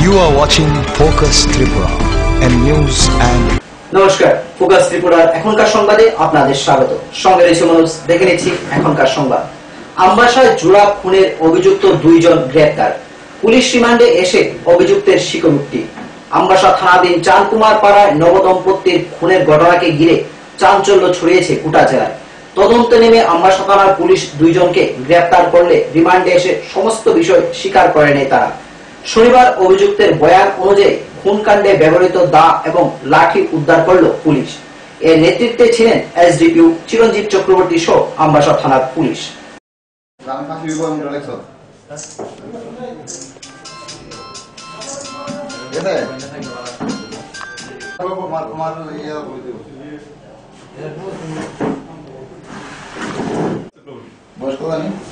You are watching Focus Tripura and news and নমস্কার, focus ত্রিপুরার এখনকার সংবাদে আপনাদের স্বাগত। সঙ্গে রয়েছে মানুষ, দেখে নিচ্ছি এখনকার সংবাদ। আমবাসায় জোড়া খুনের অভিযুক্ত দুইজন গ্রেপ্তার, পুলিশ রিমান্ডে এসে অভিযুক্তের স্বীকারোক্তি। আমবাসা থানাধীন চাঁদকুমার পাড়ায় নবদম্পতির খুনের ঘটনাকে ঘিরে চাঞ্চল্য ছড়িয়েছে গোটা জেলায়। তদন্তে নেমে আমবাসা থানার পুলিশ দুইজনকে গ্রেপ্তার করলে রিমান্ডে এসে সমস্ত বিষয় স্বীকার করে নেয় তারা। শনিবার অভিযুক্তের বয়ান অনুযায়ী খুনকাণ্ডে ব্যবহৃত দা এবং লাঠি উদ্ধার করল পুলিশ। এর নেতৃত্বে ছিলেন এসডিপিও চিরঞ্জিত চক্রবর্তী সহ আমবাসা থানার পুলিশ।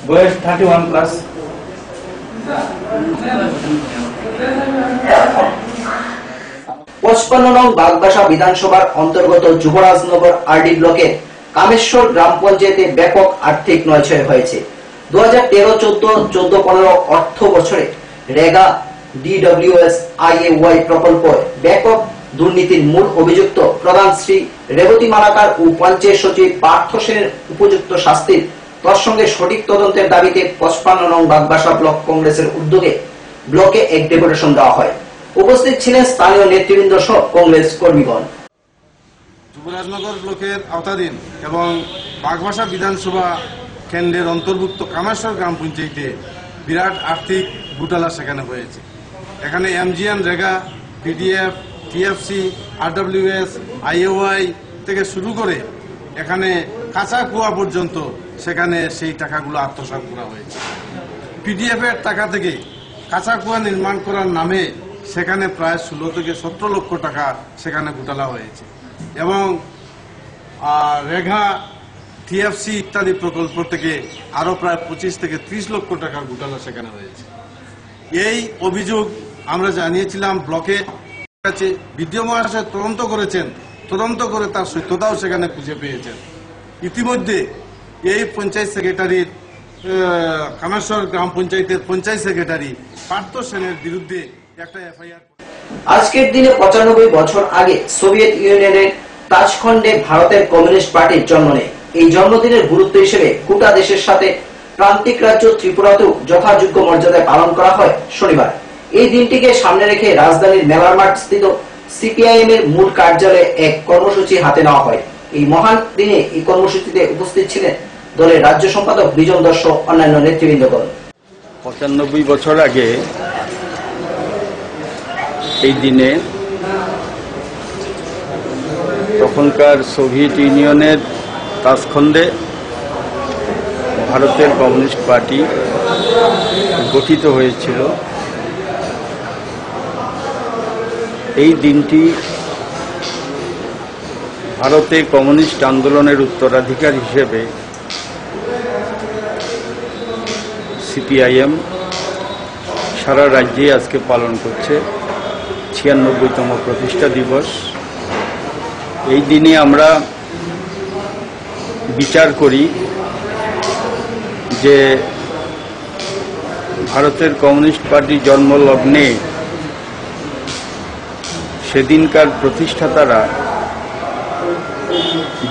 বয়স 31 প্লাস। নং বাগবাসা বিধানসভার অন্তর্গত যুবরাজনগর আরডি ব্লকের কামেশ্বর গ্রাম পঞ্চায়েতে ব্যাপক আর্থিক নয়ছয় হয়েছে। 2013-14 অর্থ বছরে রেগা ডিডব্লিউএস আইএওয়াই প্রকল্প ব্যাপক দুর্নীতির মূল অভিযুক্ত প্রধান শ্রী রেবতী মালাকার ও পঞ্চায়েত সচিব পার্থ সেনের উপযুক্ত শাস্তির তৎসঙ্গে সঠিক তদন্তের দাবিতে 55 নং বাগবাসা ব্লক কংগ্রেসের উদ্যোগে ব্লকে এক ডেপুটেশন দেওয়া হয়। উপস্থিত ছিলেন স্থানীয় নেতৃবৃন্দ সহ কংগ্রেস কর্মীগণ। যুবরাজনগর ব্লকের আওতাধীন এবং বাগবাসা বিধানসভা কেন্দ্রের অন্তর্ভুক্ত কামেশ্বর গ্রাম পঞ্চায়েতে বিরাট আর্থিক ঘোটালা সেখানে হয়েছে। এখানে এমজিএন, রেগা, পিডিএফ, টিএফসি, আরডব্লিউএস, আইওআই থেকে শুরু করে এখানে কাঁচা কুয়া পর্যন্ত সেখানে সেই টাকাগুলো আত্মসাৎ করা হয়েছে। পিডিএফ এর টাকা থেকে কাঁচা কুয়া নির্মাণ করার নামে সেখানে প্রায় 16 থেকে 17 লক্ষ টাকা সেখানে ঘোটালা হয়েছে এবং রেগা, টিএফসি ইত্যাদি প্রকল্প থেকে আরো প্রায় 25 থেকে 30 লক্ষ টাকার ঘোটালা সেখানে হয়েছে। এই অভিযোগ আমরা জানিয়েছিলাম ব্লকে কাছে। বিডিও মহাশয় তদন্ত করেছেন, তদন্ত করে তার সত্যতাও সেখানে খুঁজে পেয়েছেন। ইতিমধ্যে এই পঞ্চায়েত সেক্রেটারির কামেশ্বর গ্রাম পঞ্চায়েতের পঞ্চায়েত সেক্রেটারি পার্থ সেনের বিরুদ্ধে একটা এফআইআর। আজকের দিনে 95 বছর আগে সোভিয়েত ইউনিয়নের তাজখন্ডে ভারতের কমিউনিস্ট পার্টির জন্ম নেয়। এই জন্মদিনের গুরুত্ব হিসেবে গোটা দেশের সাথে প্রান্তিক রাজ্য ত্রিপুরাতেও যথাযোগ্য মর্যাদায় পালন করা হয় শনিবার। এই দিনটিকে সামনে রেখে রাজধানীর মেলার মাঠ স্থিত সিপিআইএম এর মূল কার্যালয়ে এক কর্মসূচি হাতে নেওয়া হয়। এই মহান দিনে এই কর্মসূচিতে উপস্থিত ছিলেন দলের রাজ্য সম্পাদক বিজন দর্শ অন্যান্য নেতৃবৃন্দগণ। 95 বছর আগে এই দিনে তখনকার সোভিয়েত ইউনিয়নের তাজখন্ডে ভারতের কমিউনিস্ট পার্টি গঠিত হয়েছিল। এই দিনটি ভারতে কমিউনিস্ট আন্দোলনের উত্তরাধিকার হিসেবে সিপিআইএম সারা রাজ্যে আজকে পালন করছে 96তম প্রতিষ্ঠা দিবস। এই দিনে আমরা বিচার করি যে ভারতের কমিউনিস্ট পার্টি জন্মলগ্নে সেদিনকার প্রতিষ্ঠাতারা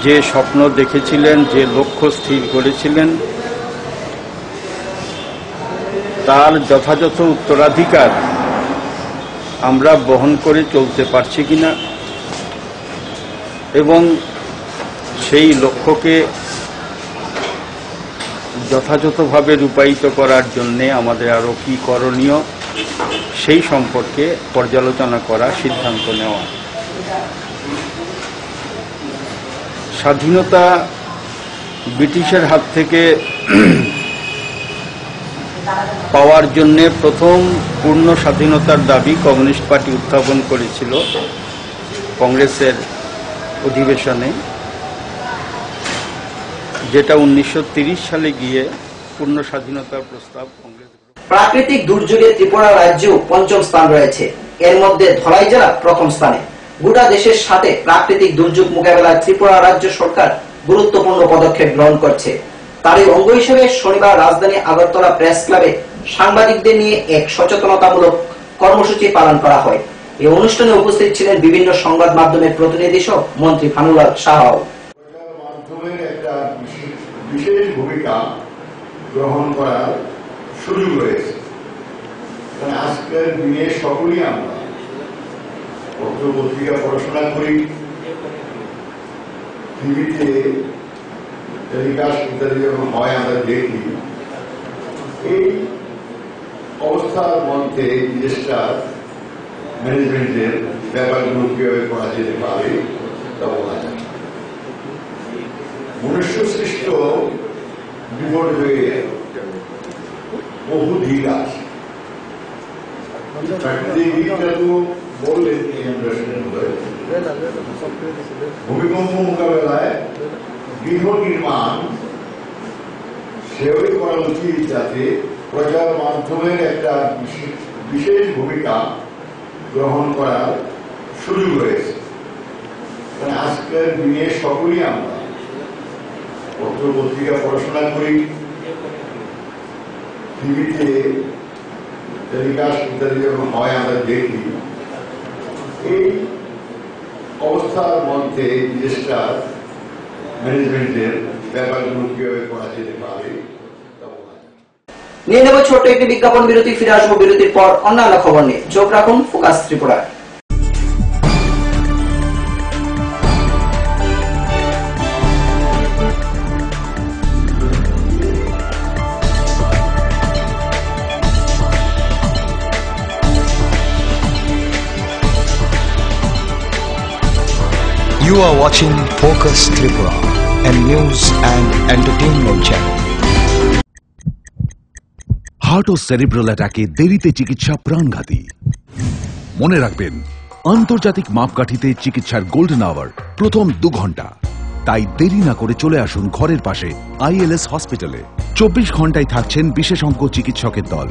যে স্বপ্ন দেখেছিলেন, যে লক্ষ্য স্থির করেছিলেন, তার যথাযথ উত্তরাধিকার আমরা বহন করে চলতে পারছি কিনা এবং সেই লক্ষ্যকে যথাযথভাবে রূপায়িত করার জন্যে আমাদের আরো কি করণীয় সেই সম্পর্কে পর্যালোচনা করা, সিদ্ধান্ত নেওয়া। স্বাধীনতা ব্রিটিশের হাত থেকে পাওয়ার জন্যে প্রথম পূর্ণ স্বাধীনতার দাবি কমিউনিস্ট পার্টি উত্থাপন করেছিল কংগ্রেসের অধিবেশনে, যেটা 1930 সালে গিয়ে পূর্ণ স্বাধীনতার প্রস্তাব কংগ্রেস। প্রাকৃতিক দুর্যোগে ত্রিপুরা রাজ্য 5ম স্থান রয়েছে। এর মধ্যে ধলাই জেলা প্রথম স্থানে। গোটা দেশের সাথে প্রাকৃতিক দুর্যোগ মোকাবেলায় ত্রিপুরা রাজ্য সরকার গুরুত্বপূর্ণ পদক্ষেপ গ্রহণ করছে। তারই অঙ্গ হিসেবে শনিবার রাজধানী আগরতলা প্রেস ক্লাবে সাংবাদিকদের নিয়ে এক সচেতনতামূলক কর্মসূচি পালন করা হয়। এই অনুষ্ঠানে উপস্থিত ছিলেন বিভিন্ন সংবাদ মাধ্যমের প্রতিনিধি সহ মন্ত্রী ভানুলাল শাহ। মাধ্যমের একটা বিশেষ ভূমিকা গ্রহণ করার সুযোগ রয়েছে। আজকের দিনে সকলেই আমরা পত্র পত্রিকা পড়াশোনা করি, টিভিতে টেলিকাস্ট ইত্যাদি যখন হয় আমরা দেখি। এই অবস্থার মধ্যে ডিজাস্টার ম্যানেজমেন্টের ব্যাপারগুলো কিভাবে করা যেতে পারে তা বলা যায়। মনুষ্য সৃষ্ট বিপদ হয়ে বহু দিক আছে। প্রাকৃতিক দিকটা তো বললেন ভূমিকম্প মোকাবেলায় গৃহ নির্মাণ সেভাবে করা উচিত যাতে প্রচার মাধ্যমের একটা বিশেষ ভূমিকা গ্রহণ করার সুযোগ রয়েছে। আজকের দিনে সকলেই আমরা পত্র পত্রিকা পড়াশোনা করি, টিভিতে টেলিকাস্ট ইত্যাদি যখন হয় আমরা দেখি। এই অবস্থার মধ্যে ডিজাস্টার ম্যানেজমেন্টের ব্যাপারগুলো কিভাবে করা যেতে পারে নিয়ে নেব ছোট্ট একটি বিজ্ঞাপন বিরতি। ফিরে আসবো বিরতির পর অন্যান্য খবর নিয়ে। চোখ রাখুন focus Tripura. You are watching Focus Tripura, a news and entertainment channel. Heart ও সেরিব্রাল অ্যাটাকে দেরিতে চিকিৎসা প্রাণঘাতী। মনে রাখবেন, আন্তর্জাতিক মাপকাঠিতে চিকিৎসার গোল্ডেন আওয়ার প্রথম 2 ঘন্টা। তাই দেরি না করে চলে আসুন ঘরের পাশে ILS হসপিটালে। 24 ঘন্টায় থাকছেন বিশেষজ্ঞ চিকিৎসকের দল।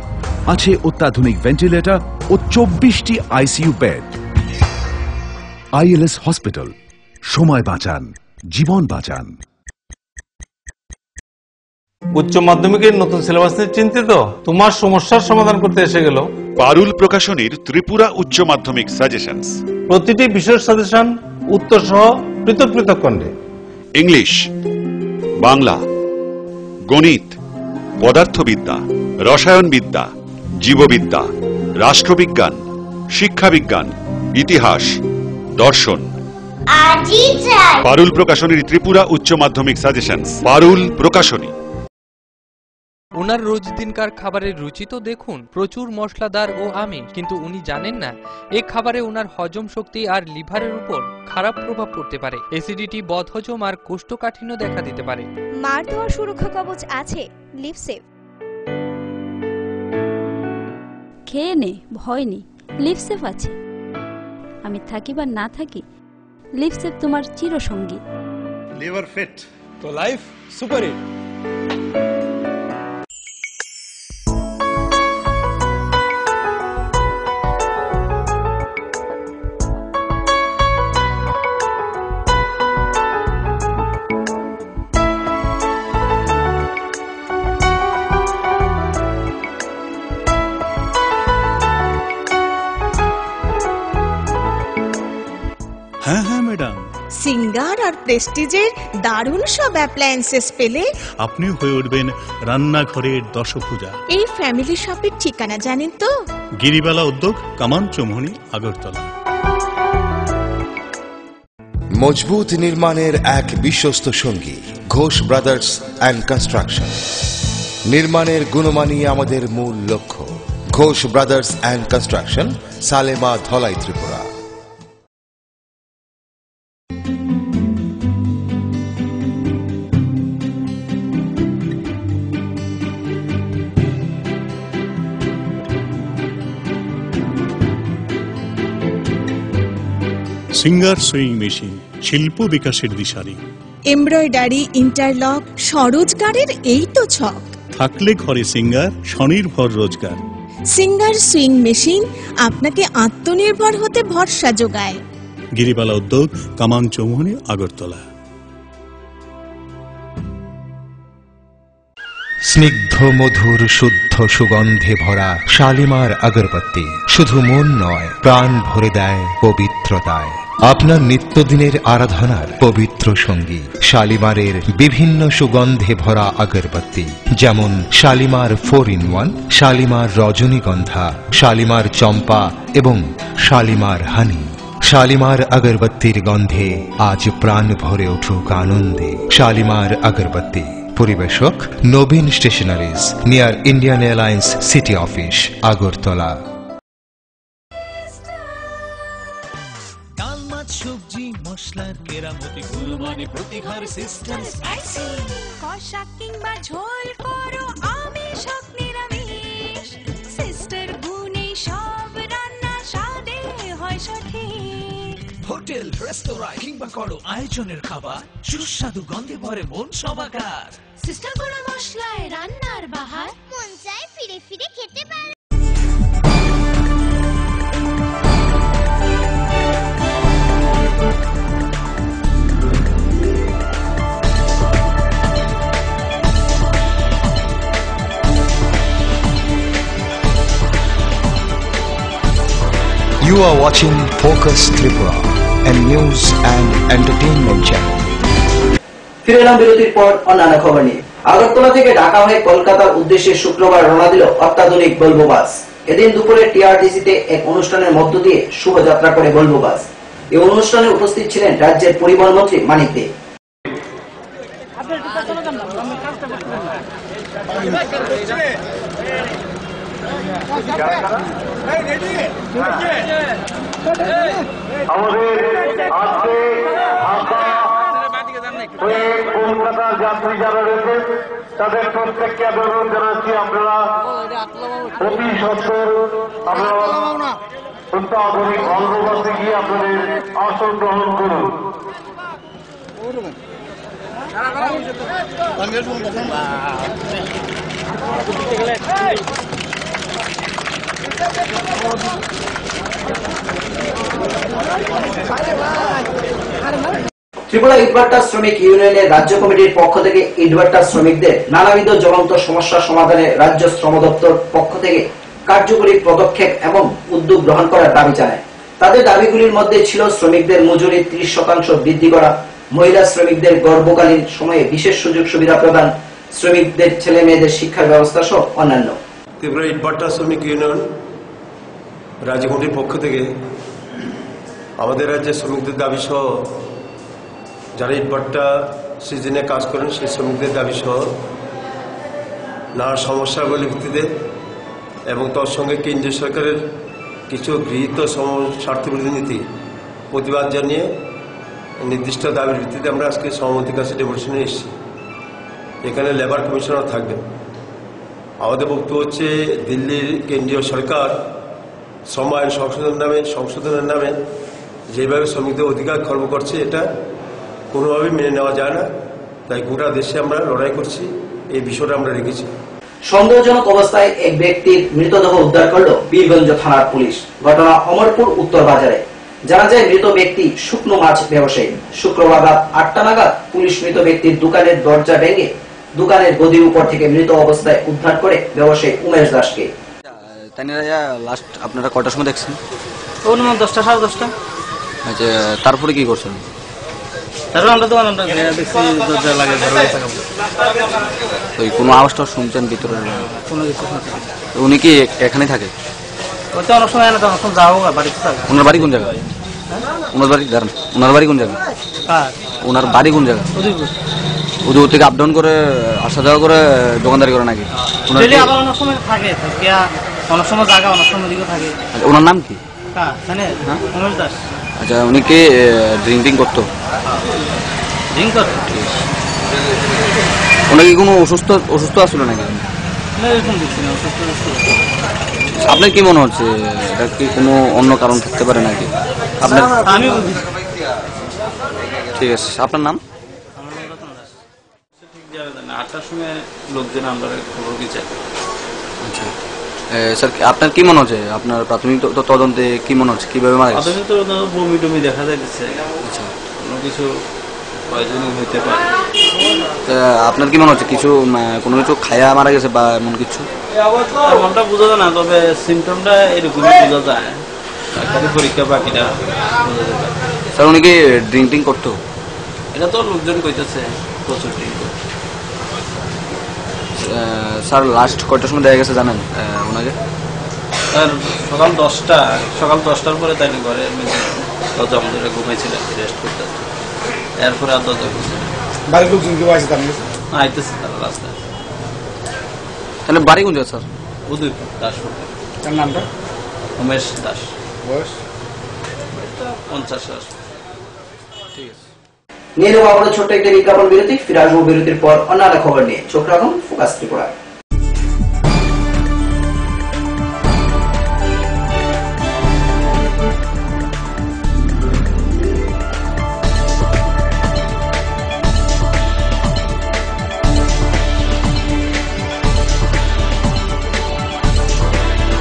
আছে অত্যাধুনিক ভেন্টিলেটর ও 24টি ICU বেড। ILS হসপিটাল, সময় বাঁচান, জীবন বাঁচান। উচ্চ মাধ্যমিকের নতুন সিলেবাস নিয়ে চিন্তিত? তোমার সমস্যার সমাধান করতে এসে গেল পারুল প্রকাশনীর ত্রিপুরা উচ্চ মাধ্যমিক সাজেশনস। প্রতিটি বিষয়ের সাজেশন উত্তর সহ পৃথক পৃথক খণ্ডে। ইংলিশ, বাংলা, গণিত, পদার্থবিদ্যা, রসায়নবিদ্যা, জীববিদ্যা, রাষ্ট্রবিজ্ঞান, শিক্ষাবিজ্ঞান, ইতিহাস, দর্শন। পারুল প্রকাশনীর ত্রিপুরা উচ্চ মাধ্যমিক সাজেশনস। পারুল প্রকাশনী। ওনার রোজ দিনকার খাবারের রুচি তো দেখুন, প্রচুর মশলাদার ও আমিষ। কিন্তু উনি জানেন না এই খাবারে ওনার হজম শক্তি আর লিভারের উপর খারাপ প্রভাব পড়তে পারে। অ্যাসিডিটি, বদহজম আর কোষ্ঠকাঠিন্য দেখা দিতে পারে। মার দেওয়া সুরক্ষা কবচ আছে লিভসেভ। খেয়ে নে, ভয় নেই, লিভসেভ আছে। আমি থাকি বা না থাকি, লিভসেভ তোমার চিরসঙ্গী। লিভার ফিট তো লাইফ সুপার হিট। হ্যাঁ হ্যাঁ ম্যাডাম, সিঙ্গার আর প্রেস্টিজের দারুণ সব অ্যাপ্লায়েন্সেস পেলে আপনিও হয়ে উঠবেন রান্নাঘরের দশভুজা। এই ফ্যামিলি শপের ঠিকানা জানেন তো? গিরিবালা উদ্যোগ, কামান চৌমুহনী, আগরতলা। মজবুত নির্মাণের এক বিশ্বস্ত সঙ্গী ঘোষ ব্রাদার্স অ্যান্ড কনস্ট্রাকশন। নির্মাণের গুণমানই আমাদের মূল লক্ষ্য। Ghosh brothers and construction, Salema, Dhalai, Tripura. Singer sewing machine, শিল্প বিকাশের দিশারি। এমব্রয়ডারি, ইন্টারলক, স্বরোজগারের এই তো ছক। থাকলে ঘরে সিঙ্গার, স্বনির্ভর রোজগার। সিঙ্গার সুইং মেশিন আপনাকে আত্মনির্ভর হতে ভরসা যোগায়। গিরিবালা উদ্যোগ, কামান চৌমুহনী, আগরতলা। স্নিগ্ধ মধুর শুদ্ধ সুগন্ধে ভরা শালিমার আগরবাতি শুধু মন নয়, প্রাণ ভরে দেয় পবিত্রতায়। আপনার নিত্যদিনের আরাধনার পবিত্র সঙ্গী শালিমারের বিভিন্ন সুগন্ধে ভরা আগরবাতি, যেমন শালিমার 4-in-1, শালিমার রজনীগন্ধা, শালিমার চম্পা এবং শালিমার হানি। শালিমার আগরবাতির গন্ধে আজ প্রাণ ভরে উঠুক আনন্দে। শালিমার আগরবাতি। পরিবেশক Nabin stationeries, near Indian Airlines city office, Agartala. ডাল মাছ সবজি মশলার কেরামতি গুণমানে প্রতিঘর সিস্টেম স্পাইসি। কষা কিংবা ঝোল করো আমিষ হোক নিরামিষ, সিস্টার গুণে সব রান্না স্বাদে হয় সঠিক। হোটেল রেস্তোরাঁ কিংবা করো আয়োজনের খাবার, সুস্বাদু গন্ধে ভরে মন সবাকার। সিস্টার গুঁড়ো মশলায় রান্নার বাহার, মন চায় ফিরে ফিরে খেতে পারে। You are watching Focus Tripura, a news and entertainment channel. ফিরে এলাম বিরতির পর অন্যান্য খবর নিয়ে। আগরতলা থেকে ঢাকা হয়ে কলকাতার উদ্দেশ্যে শুক্রবার রওনা দিল অত্যাধুনিক ভলভো বাস। এদিন দুপুরে টিআরটিসিতে এক অনুষ্ঠানের মধ্য দিয়ে শুভযাত্রা করে ভলভো বাস। এই অনুষ্ঠানে উপস্থিত ছিলেন রাজ্যের পরিবহন মন্ত্রী মানিক দে। আমাদের আজকে ঢাকা হয়ে কলকাতার যাত্রী যারা রয়েছেন তাদের প্রত্যেককে অনুরোধ জানাচ্ছি, আপনারা অতি সত্তর আপনারা অত্যাধুনিক ভলভো বাসে গিয়ে আপনাদের আসন গ্রহণ করুন। ত্রিপুরা ইটভাটা শ্রমিক ইউনিয়নের রাজ্য কমিটির পক্ষ থেকে ইটভাটা শ্রমিকদের নানাবিধ জ্বলন্ত সমস্যা সমাধানে রাজ্য শ্রম দপ্তর পক্ষ থেকে কার্যকরী পদক্ষেপ এবং উদ্যোগ গ্রহণ করার দাবি জানায়। তাদের দাবিগুলির মধ্যে ছিল শ্রমিকদের মজুরি 30% বৃদ্ধি করা, মহিলা শ্রমিকদের গর্ভকালীন সময়ে বিশেষ সুযোগ সুবিধা প্রদান, শ্রমিকদের ছেলে মেয়েদের শিক্ষার ব্যবস্থা সহ অন্যান্য। ত্রিপুরা ইটভাটা শ্রমিক ইউনিয়ন রাজ্য কমিটির পক্ষ থেকে আমাদের রাজ্যের শ্রমিকদের দাবি সহ যারা ইটভাটা সিজনে কাজ করেন সেই শ্রমিকদের দাবি সহ নানা সমস্যাগুলির ভিত্তিতে এবং তার সঙ্গে কেন্দ্রীয় সরকারের কিছু গৃহীত স্বার্থবিরোধী নীতি প্রতিবাদ জানিয়ে নির্দিষ্ট দাবির ভিত্তিতে আমরা আজকে সভাপতির কাছে ডেপুটেশনে এসেছি। এখানে লেবার কমিশনার থাকবেন। আমাদের বক্তব্য হচ্ছে দিল্লির কেন্দ্রীয় সরকার শ্রম আইন সংশোধনের নামে যেভাবে শ্রমিকদের অধিকার খর্ব করছে এটা কোনোভাবেই মেনে নেওয়া যায় না। তাই গোটা দেশে আমরা লড়াই করছি, এই বিষয়টা আমরা রেখেছি। সন্দেহজনক অবস্থায় এক ব্যক্তির মৃতদেহ উদ্ধার করল বীরগঞ্জ থানার পুলিশ। ঘটনা অমরপুর উত্তর বাজারে। জানা যায় মৃত ব্যক্তি শুকনো মাছ ব্যবসায়ী। শুক্রবার রাত 8টা নাগাদ পুলিশ মৃত ব্যক্তির দোকানের দরজা ভেঙে দোকানের গদির উপর থেকে মৃত অবস্থায় উদ্ধার করে ব্যবসায়ী উমেশ দাসকে। লাস্ট আপনারা কটার সময় দেখছেন? 10টা 10:30। আচ্ছা, তারপরে কি করছেন? তারপর আমরা দেখছি দরজা লাগে ওই কোনো আওয়াজটা শুনছেন ভিতরে? কোনো কিছু শুনছি। উনি কি এখানে থাকে? ওই তো অনেক সময় না, তখন যাও বাড়িতে থাকে। ওনার বাড়ি কোন জায়গায়? ওনার বাড়ি দাঁড়ান, ওনার বাড়ি কোন জায়গায়? ওনার বাড়ি কোন জায়গায়? উদয়পুর থেকে আপ ডাউন করে আসা যাওয়া করে দোকানদারি করে নাকি? আবার অনেক সময় থাকে, অনেক সময় জায়গা অনেক সময় দিকে থাকে। ওনার নাম কি? উমেশ দাস। আচ্ছা, উনি কি ড্রিঙ্কিং করতো? ড্রিঙ্ক করতো। ওনাকে কোনো অসুস্থ আসলো নাকি? আপনার কি মনে হচ্ছে এটা কি কোনো অন্য কারণ থাকতে পারে নাকি? আপনার ঠিক আছে, আপনার নাম? 8টার সময় লোকজন আমরা খবর দিচ্ছে। আচ্ছা স্যার, আপনার কি মনে হচ্ছে? আপনার প্রাথমিক তদন্তে কি মনে হচ্ছে কিভাবে মারা গেছে? প্রাথমিক তদন্তে বমি টমি দেখা যাচ্ছে। আচ্ছা, কোনো কিছু প্রয়োজনীয় হইতে পারে। আপনার কি মনে হচ্ছে কিছু কোনো কিছু খায়া মারা গেছে বা এমন কিছু? এমনটা বোঝা যায় না, তবে সিমটমটা এরকমই বোঝা যায়। ডাক্তারি পরীক্ষা বাকিটা বোঝা যাবে। স্যার উনি কি ড্রিঙ্কিং করতো? এটা তো লোকজন কইতেছে প্রচুর ড্রিঙ্ক। স্যার লাস্ট কয়টার সময় দেখা গেছে জানেন ওনাকে? স্যার সকাল 10টার পরে তাই ঘরে দরজা আমাদের ঘুমাইছিলেন, রেস্ট করতে। এরপরে আর দরজা খুলছে না। বাড়ির লোকজন কেউ আসে তার কাছে? আইতেছে তারা রাস্তায়। তাহলে বাড়ি কোন জায়গা স্যার? উদয়পুর দাসপুর। তার নামটা? উমেশ দাস। বয়স 50। ঠিক আছে। নিয়ে নেব আবারও ছোট্ট একটা বিজ্ঞাপন বিরতি। ফিরে আসবো বিরতির পর অন্যান্য খবর নিয়ে। চোখ রাখুন focus Tripura.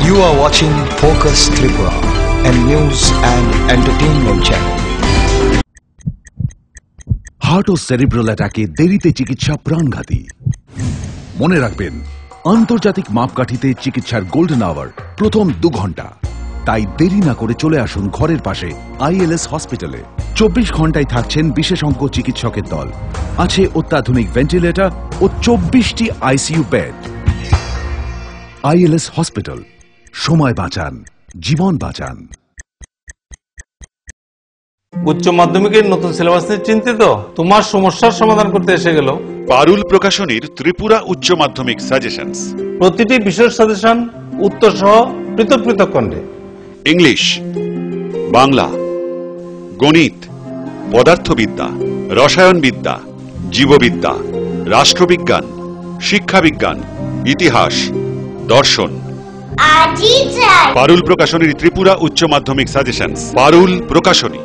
You are watching Focus Tripura, a news and entertainment channel. Heart ও সেরিব্রাল অ্যাটাকে দেরিতে চিকিৎসা প্রাণঘাতী। মনে রাখবেন, আন্তর্জাতিক মাপকাঠিতে চিকিৎসার গোল্ডেন আওয়ার প্রথম 2 ঘন্টা। তাই দেরি না করে চলে আসুন ঘরের পাশে ILS হসপিটালে। 24 ঘন্টায় থাকছেন বিশেষজ্ঞ চিকিৎসকের দল। আছে অত্যাধুনিক ভেন্টিলেটর ও 24টি ICU বেড। ILS হসপিটাল, সময় বাঁচান, জীবন বাঁচান। উচ্চ মাধ্যমিকের নতুন সিলেবাস নিয়ে চিন্তিত? তোমার সমস্যার সমাধান করতে এসে গেল পারুল প্রকাশনীর ত্রিপুরা উচ্চ মাধ্যমিক সাজেশনস। প্রতিটি বিষয়ের সাজেশন উত্তর সহ পৃথক পৃথক খণ্ডে। ইংলিশ, বাংলা, গণিত, পদার্থবিদ্যা, রসায়নবিদ্যা, জীববিদ্যা, রাষ্ট্রবিজ্ঞান, শিক্ষাবিজ্ঞান, ইতিহাস, দর্শন। পারুল প্রকাশনীর ত্রিপুরা উচ্চ মাধ্যমিক সাজেশনস। পারুল প্রকাশনী।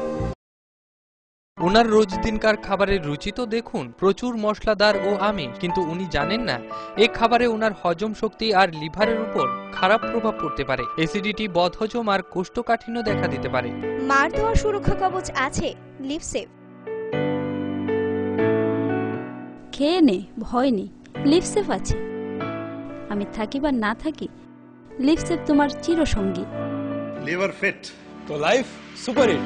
ওনার রোজ দিনকার খাবারের রুচি তো দেখুন, প্রচুর মশলাদার ও আমিষ, কিন্তু উনি জানেন না এই খাবারে ওনার হজম শক্তি আর লিভারের উপর খারাপ প্রভাব পড়তে পারে। অ্যাসিডিটি, বদহজম আর কোষ্ঠকাঠিন্য দেখা দিতে পারে। মার দেওয়া সুরক্ষা কবচ আছে লিভসেভ। খেয়ে নে, ভয় নেই, লিভসেভ আছে। আমি থাকি বা না থাকি, লিভসেভ তোমার চিরসঙ্গী। লিভার ফিট তো লাইফ সুপার হিট।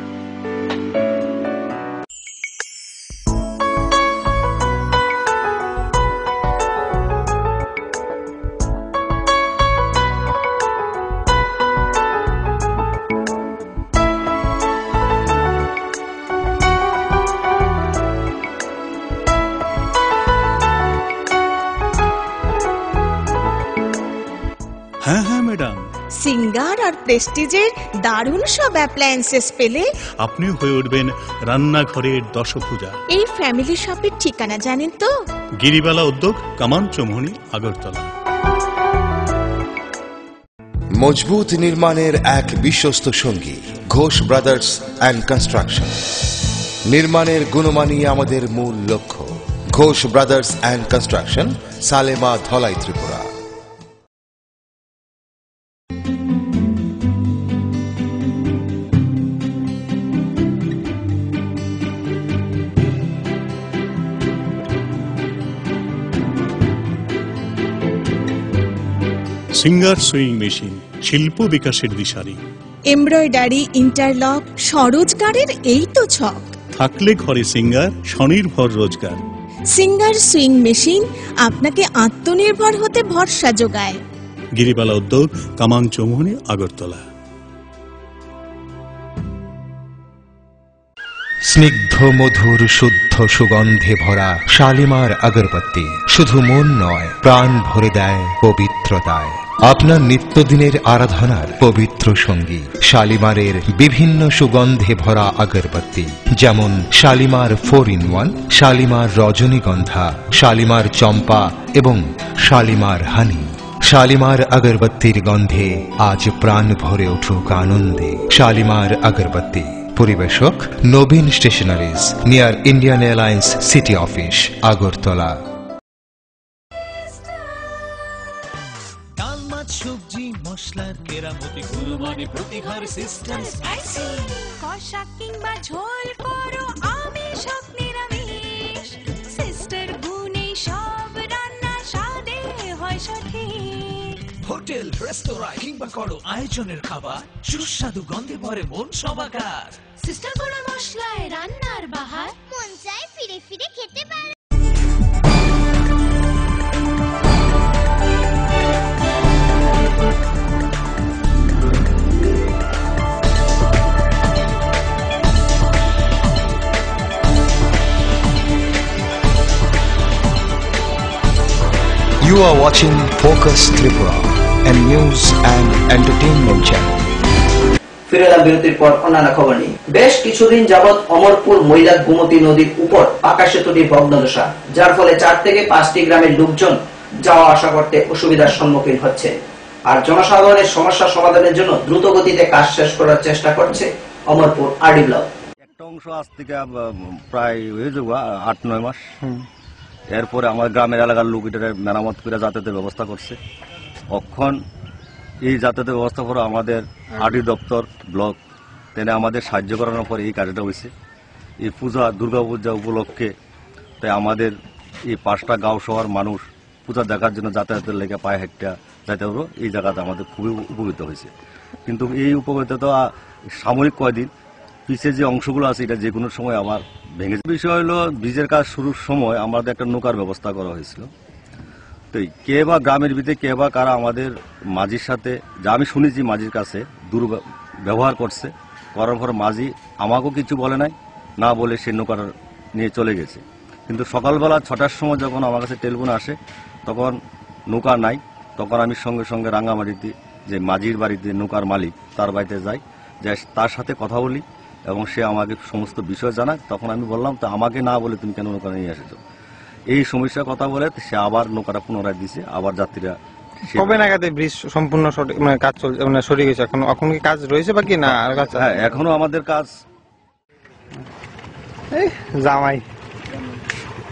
হ্যাঁ হ্যাঁ ম্যাডাম, সিঙ্গার আর প্রেস্টিজের দারুণ সব অ্যাপ্লায়েন্সেস পেলে আপনি হয়ে উঠবেন রান্নাঘরের দশভুজা। এই ফ্যামিলি শপের ঠিকানা জানেন তো? গিরিবালা উদ্যোগ, কামান চৌমুহনী, আগরতলা। মজবুত নির্মাণের এক বিশ্বস্ত সঙ্গী ঘোষ ব্রাদার্স অ্যান্ড কনস্ট্রাকশন। নির্মাণের গুণমানই আমাদের মূল লক্ষ্য। Ghosh brothers and construction, Salema, Dhalai, Tripura. Singer sewing machine, শিল্প বিকাশের দিশারি। এমব্রয়ডারি, ইন্টারলক, স্বরোজগারের এই তো ছক। থাকলে ঘরে সিঙ্গার, স্বনির্ভর রোজগার। সিঙ্গার সুইং মেশিন আপনাকে আত্মনির্ভর হতে ভরসা যোগায়। গিরিবালা উদ্যোগ, কামান চৌমুহনী, আগরতলা। স্নিগ্ধ মধুর শুদ্ধ সুগন্ধে ভরা শালিমার আগরবাতি শুধু মন নয়, প্রাণ ভরে দেয় পবিত্রতায়। আপনার নিত্যদিনের আরাধনার পবিত্র সঙ্গী শালিমারের বিভিন্ন সুগন্ধে ভরা আগরবাতি, যেমন শালিমার 4-in-1, শালিমার রজনীগন্ধা, শালিমার চম্পা এবং শালিমার হানি। শালিমার আগরবাতির গন্ধে আজ প্রাণ ভরে উঠুক আনন্দে। শালিমার আগরবাতি। পরিবেশক Nabin stationeries, near Indian Airlines city office, Agartala. ডাল, মাছ, সবজি, মশলার কেরামতি, গুণমানে প্রতিঘর সিস্টেম। কষা কিংবা ঝোল করো আমিষ হোক নিরামিষ, সিস্টার হোটেল, রেস্তোরাঁ কিংবা করো আয়োজনের খাবার, সুস্বাদু গন্ধে ভরে মন সবাকার। সিস্টার কোনো মশলায় রান্নার বাহার, মন চায় ফিরে ফিরে খেতে পারে। You are watching Focus Tripura, a news and entertainment channel. ফিরে এলাম বিরতির পর অন্যান্য খবর নিয়ে। বেশ কিছুদিন যাবৎ অমরপুর মৈলাক গোমতী নদীর উপর পাকা সেতুটি ভগ্নদশা, যার ফলে 4 থেকে 5টি গ্রামের লোকজন যাওয়া আসা করতে অসুবিধার সম্মুখীন হচ্ছে। আর জনসাধারণের সমস্যা সমাধানের জন্য দ্রুত গতিতে কাজ শেষ করার চেষ্টা করছে অমরপুর আরডি ব্লক। একটা অংশ আজ থেকে প্রায় হয়ে যাবো 8-9 মাস। এরপরে আমার গ্রামের এলাকার লোক এটা মেরামত করে যাতায়াতের ব্যবস্থা করছে। অক্ষণ এই যাতায়াতের ব্যবস্থা করে আমাদের আরডি দপ্তর ব্লক তেনে আমাদের সাহায্য করানোর পরে এই কাজটা হয়েছে। এই পূজা দুর্গা পূজা উপলক্ষে তাই আমাদের এই 5টা গাঁও শহর মানুষ পূজা দেখার জন্য যাতায়াতের লেগে পায়ে হেঁটে যাইতে হলো। এই জায়গাটা আমাদের খুবই উপকৃত হয়েছে। কিন্তু এই উপকৃততা সাময়িক কয়দিন, পিছিয়ে যে অংশগুলো আছে এটা যে কোনো সময় আবার ভেঙে যাবে। বিষয় হলো ব্রিজের কাজ শুরুর সময় আমাদের একটা নৌকার ব্যবস্থা করা হয়েছিল। তো কে বা গ্রামের ভিতরে কে বা কারা আমাদের মাঝির সাথে, যা আমি শুনেছি মাঝির কাছে দুর্ব্যবহার করছে, করার পর মাঝি আমাকেও কিছু বলে নাই, না বলে সে নৌকাটা নিয়ে চলে গেছে। কিন্তু সকালবেলা 6টার সময় যখন আমার কাছে টেলিফোন আসে তখন নৌকা নাই। তখন আমি সঙ্গে সঙ্গে রাঙ্গামাটিতে যে মাঝির বাড়িতে নৌকার মালিক তার বাড়িতে যাই, যে তার সাথে কথা বলি এবং সে আমাকে সমস্ত বিষয় জানায়। তখন আমি বললাম, তো আমাকে না বলে তুমি কেন নৌকা নিয়ে এসেছো? এই সমস্যার কথা বলে সে আবার নৌকাটা পুনরায় দিছে। আবার যাত্রীরা কবে নাগাদ ব্রিজ সম্পূর্ণ কাজ চলছে, মানে সরিয়ে গেছে? এখন কি কাজ রয়েছে বাকি না? হ্যাঁ, এখনো আমাদের কাজ। জামাই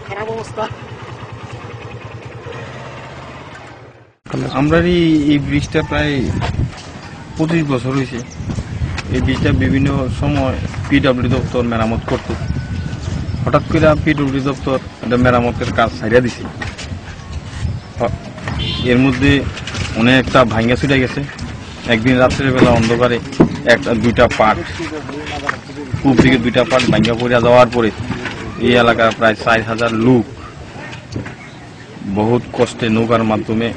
খারাপ অবস্থা। আমরা এই ব্রিজটা প্রায় 25 বছর হয়েছে। এই ব্রিজটা বিভিন্ন সময় পিডব্লিউ দপ্তর মেরামত করত। হঠাৎ করে পিডব্লিউ দপ্তর এটা মেরামতের কাজ ছাড়িয়ে দিছে। এর মধ্যে অনেকটা ভাঙ্গা ছুটে গেছে। একদিন রাত্রের বেলা অন্ধকারে 2টা পার্ট, পূব দিকে 2টা পার্ট ভাঙ্গা পড়ে যাওয়ার পরে এই এলাকার প্রায় 4000 লোক বহুত কষ্টে নৌকার মাধ্যমে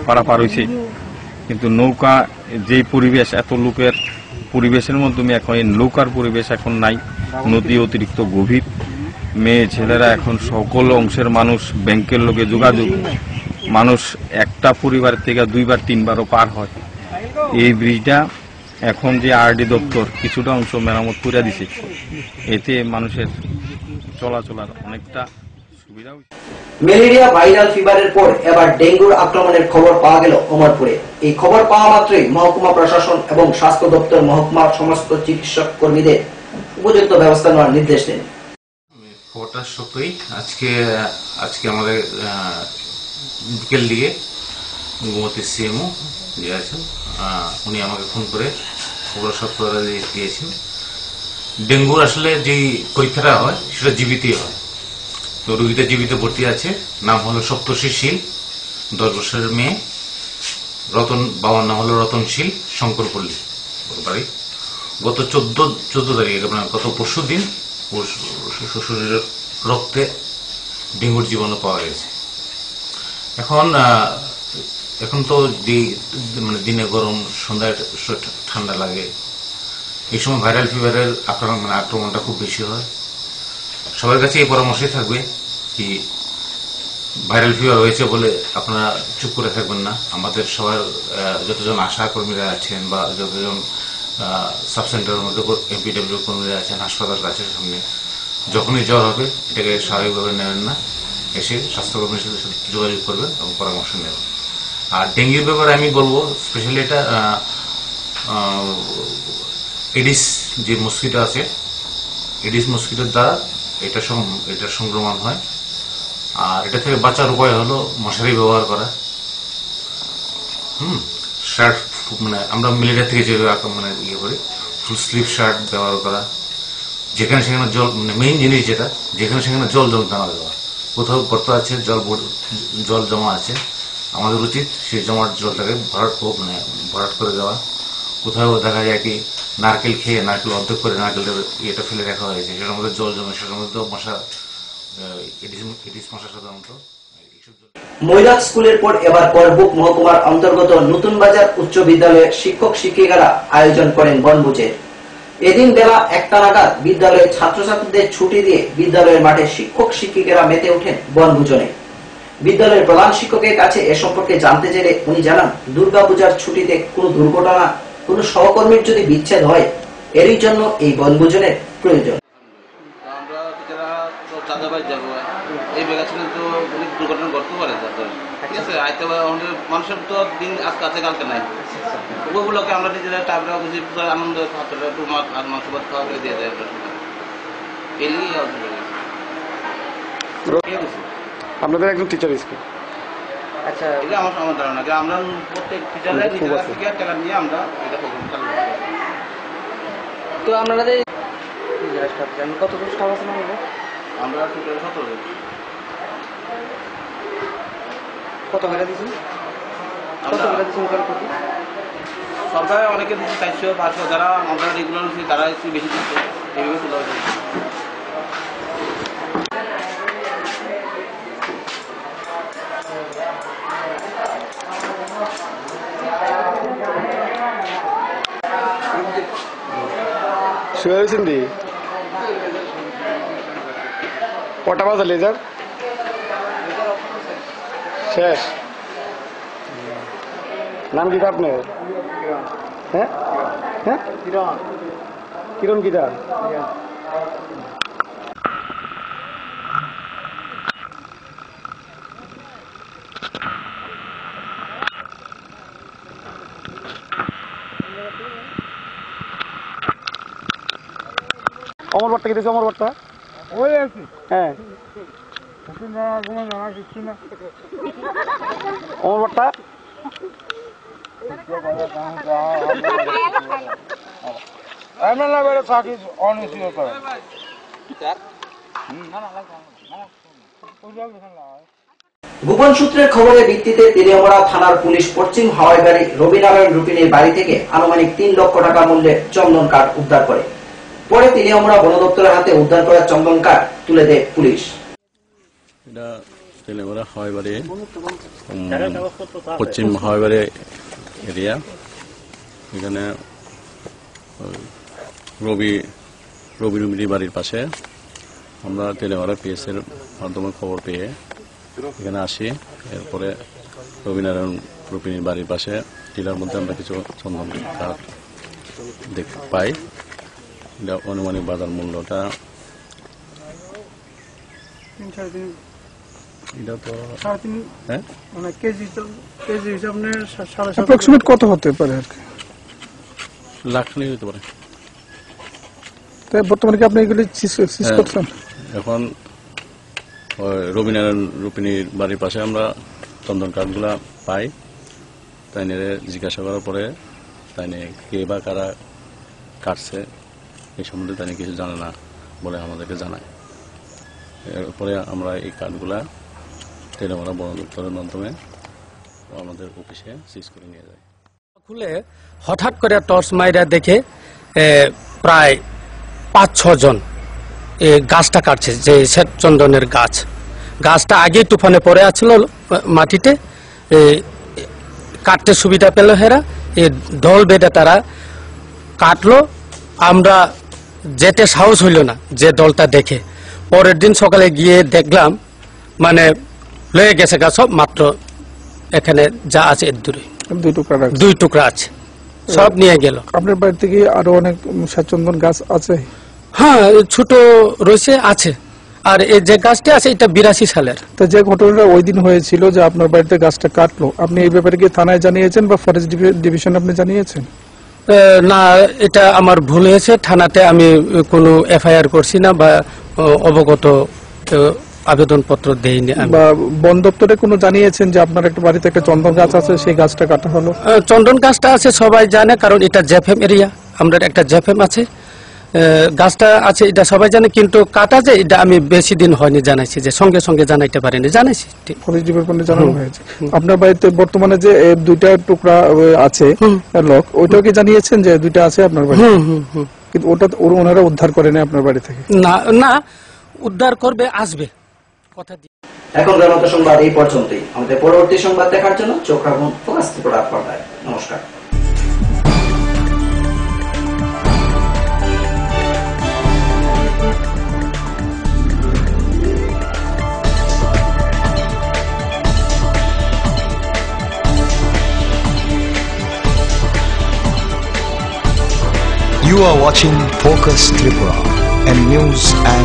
পারাপার হয়েছে। কিন্তু নৌকা যেই পরিবেশ, এত লোকের পরিবেশের মাধ্যমে এখন এই নৌকার পরিবেশ এখন নাই। নদী অতিরিক্ত গভীর, মেয়ে ছেলেরা এখন সকল অংশের মানুষ ব্যাংকের লোকে যোগাযোগ, মানুষ একটা পরিবার থেকে 2বার 3বারও পার হয়। এই ব্রিজটা এখন যে আরডি দপ্তর কিছুটা অংশ মেরামত করে দিছে, এতে মানুষের চলাচলার অনেকটা সুবিধা হয়েছে। ম্যালেরিয়া ভাইরাল ফিভারের পর এবার ডেঙ্গুর আক্রমণের খবর পাওয়া গেল অমরপুরে। এই খবর পাওয়া মাত্রই মহকুমা প্রশাসন এবং স্বাস্থ্য দপ্তর মহকুমার সমস্ত চিকিৎসক কর্মীদের উপযুক্ত ব্যবস্থা নেওয়ার নির্দেশ দেন। খবরটা সত্যই আজকে আমাদের বিকেল দিকে গোমতী সিএমও যে আছেন উনি আমাকে ফোন করে খবর সত্যতা দিয়েছেন। ডেঙ্গুর আসলে যে পরীক্ষাটা হয় সেটা জীবিতই হয়। তো রোগীটা জীবিত ভর্তি আছে। নাম হলো সপ্তর্ষি শীল, 10 বছরের মেয়ে। বাবার নাম হলো রতনশীল শঙ্করপল্লী বাড়ি। গত 14 তারিখে গত পরশু দিন শ্বশুরের রক্তে ডেঙ্গুর জীবাণু পাওয়া গেছে। এখন তো মানে দিনে গরম, সন্ধ্যায় ঠান্ডা লাগে। এই সময় ভাইরাল ফিভারের আক্রমণটা খুব বেশি হয়। সবার কাছে এই পরামর্শই থাকবে কি ভাইরাল ফিভার হয়েছে বলে আপনারা চুপ করে থাকবেন না। আমাদের সবার যতজন আশা কর্মীরা আছেন বা যতজন সাব সেন্টারের মধ্যে এমপিডব্লিউ কর্মীরা আছেন, হাসপাতাল আছে সামনে, যখনই জ্বর হবে এটাকে স্বাভাবিকভাবে নেবেন না, এসে স্বাস্থ্যকর্মীর সাথে যোগাযোগ করবেন এবং পরামর্শ নেবেন। আর ডেঙ্গুর ব্যাপারে আমি বলবো, স্পেশালি এটা এডিস যে মস্কিটো আছে, এডিস মস্কিটোর দ্বারা এটা সংক্রমণ হয়। আর এটা থেকে বাঁচার উপায় হলো মশারি ব্যবহার করা। শার্ট আমরা ম্যালেরিয়া থেকে যেভাবে ইয়ে করি, ফুল স্লিভ শার্ট ব্যবহার করা। যেখানে সেখানে জল, মেইন জিনিস যেটা, যেখানে সেখানে জল জমতে না দেওয়া। কোথাও গর্ত আছে, জল জমা আছে, আমাদের উচিত সেই জমাট জলটাকে ভরাট করে দেওয়া। কোথাও দেখা যায় কি নারকেল খেয়ে নারকেল অর্ধেক করে নারকেলটা ইয়েটা ফেলে রাখা হয়েছে, সেটার মধ্যে জল জমে, সেটার মধ্যে মশা এডিস মশা সাধারণত। মৈরাক স্কুলের পর এবার করবুক মহকুমার অন্তর্গত নতুন বাজার উচ্চ বিদ্যালয়ের শিক্ষক শিক্ষিকারা আয়োজন করেন বনভোজের। এদিন বেলা 1টা নাগাদ বিদ্যালয়ের ছাত্রছাত্রীদের ছুটি দিয়ে বিদ্যালয়ের মাঠে শিক্ষক শিক্ষিকারা মেতে ওঠেন বনভোজনে। বিদ্যালয়ের প্রধান শিক্ষকের কাছে এ সম্পর্কে জানতে চাইলে উনি জানান, দুর্গাপূজার ছুটিতে কোনো দুর্ঘটনা, কোনো সহকর্মীর যদি বিচ্ছেদ হয়, এরই জন্য এই বনভোজনের প্রয়োজন। এই বেগাছে কিন্তু অনেক দুর্ঘটনা ঘটতে পারে, ঠিক আছে। আইতে আমাদের মানুষের তো দিন আজকে আছে কালকে নাই, ওগুলোকে আমরা নিজেরা টাইমটা বুঝি আনন্দ একটু মাংস ভাত খাওয়া দিয়ে দেয়। আপনাদের একজন টিচার স্কুল? আচ্ছা, এটা আমার ধারণা আমরা প্রত্যেক টিচাররা নিজেরা থেকে টাকা নিয়ে আমরা এটা প্রোগ্রাম চালু করি। তো আপনাদের কতজন স্টাফ আছে না? আমরা টোটাল 17 জন। কত করে দিচ্ছেন? সরকার অনেকে দিচ্ছে 400-500, যারা আমরা রেগুলার হচ্ছি তারা একটু বেশি দিচ্ছে, এইভাবে তোলা হয়েছে। শুয়েছেন দি কটা বাজে লেজার শেষ? নাম কি আপনার? হ্যাঁ হ্যাঁ, কিরণ কিরা? অমর ভট্টা কি দিয়েছে? অমর ভট্টা ওই আছে। হ্যাঁ, অমর ভট্টা গোপন সূত্রের খবরের ভিত্তিতে তেলিয়ামুড়া থানার পুলিশ পশ্চিম হাওয়াইবাড়ি রবিনারায়ণ রুপিনের বাড়ি থেকে আনুমানিক 3 লক্ষ টাকা মূল্যের চন্দন কাঠ উদ্ধার করে। পরে তেলিয়ামুড়া বন দপ্তরের হাতে উদ্ধার করা চন্দন কাঠ তুলে দেয় পুলিশ। এটা তেলিয়ামুড়া হাওয়াইবাড়ি পশ্চিম হাওয়াইবাড়ি এরিয়া। এখানে রবি রুমির বাড়ির পাশে আমরা তেলিয়ামুড়া পিএস এর মাধ্যমে খবর পেয়ে এখানে আসি। এরপরে রবিনারায়ণ রুপিনীর বাড়ির পাশে টিলার মধ্যে আমরা কিছু চন্দন কাঠ দেখতে পাই। এটা অনুমানিক বাজার মূল্যটা এটা তো হ্যাঁ অ্যাপ্রক্সিমেট কত হতে পারে আর কি? লাখ খানিক হতে পারে। বর্তমানে কি আপনি এগুলি সিজ করছেন? এখন রবিনারায়ণ রুপিনীর বাড়ির পাশে আমরা চন্দন কাঠগুলা পাই। তাই নিয়ে জিজ্ঞাসা করার পরে তাই নিয়ে কে বা কারা কাটছে এই সম্বন্ধে তাই কিছু জানে না বলে আমাদেরকে জানায়। এরপরে আমরা এই কাঠগুলা তেলিয়ামুড়া বন দপ্তরের মাধ্যমে আমাদের অফিসে সিজ করে নিয়ে যাই। খুলে হঠাৎ করে টর্চ মাইরা দেখে প্রায় 5-6 জন গাছটা কাটছে, যে শ্বেত চন্দনের গাছটা আগে তুফানে পড়ে আছিল মাটিতে, কাটতে সুবিধা পেল হেরা, ঢোল বেঁধে তারা কাটলো। আমরা যেতে সাহস হইল না যে দলটা দেখে। পরের দিন সকালে গিয়ে দেখলাম মানে লয়ে গেছে গাছ সব, মাত্র এখানে যা আছে এর দূরে 2 টুকরা আছে, সব নিয়ে গেল। আপনার বাড়ি থেকে আরো অনেক শ্বেতচন্দন গাছ আছে? হ্যাঁ, ছোট রয়েছে আছে। আর এই যে গাছটা আছে এটা 82 সালের। তো যে ঘটনাটা ওই দিন হয়েছিল যে আপনার বাড়িতে গাছটা কাটলো, আপনি এই ব্যাপারে কি থানায় জানিয়েছেন বা ফরেস্ট ডিভিশন আপনি জানিয়েছেন? না, এটা আমার ভুল হয়েছে। থানাতে আমি কোনো এফআইআর করছি না বা অবগত আবেদনপত্র দেইনি। বা বন দপ্তরে কোনো জানিয়েছেন যে আপনার একটা বাড়িতে একটা চন্দন গাছ আছে, সেই গাছটা কাটা হলো? চন্দন গাছটা আছে সবাই জানে, কারণ এটা জেফএম এরিয়া, আমরা একটা জেফএম আছে। গাছটা আছে এটা সবাই জানে, কিন্তু কাটা যে এটা আমি বেশি দিন হয়নি জানাইছি, যে সঙ্গে সঙ্গে জানাইতে পারিনি, জানাইছি ফরেস্ট ডিপার্টমেন্টে জানানো হয়েছে। আপনার বাড়িতে বর্তমানে যে দুইটা টুকরা আছে লক, ওইটাও কি জানিয়েছেন যে দুইটা আছে আপনার বাড়িতে? কিন্তু ওটা ওনারা উদ্ধার করেনি আপনার বাড়ি থেকে? না না, উদ্ধার করবে, আসবে, কথা দিয়ে। এখনকার মতো সংবাদ এই পর্যন্তই। আমাদের পরবর্তী সংবাদ দেখার জন্য চোখ রাখুন ফোকাস ত্রিপুরা পর্দায়। নমস্কার। You are watching Focus Tripura, a news and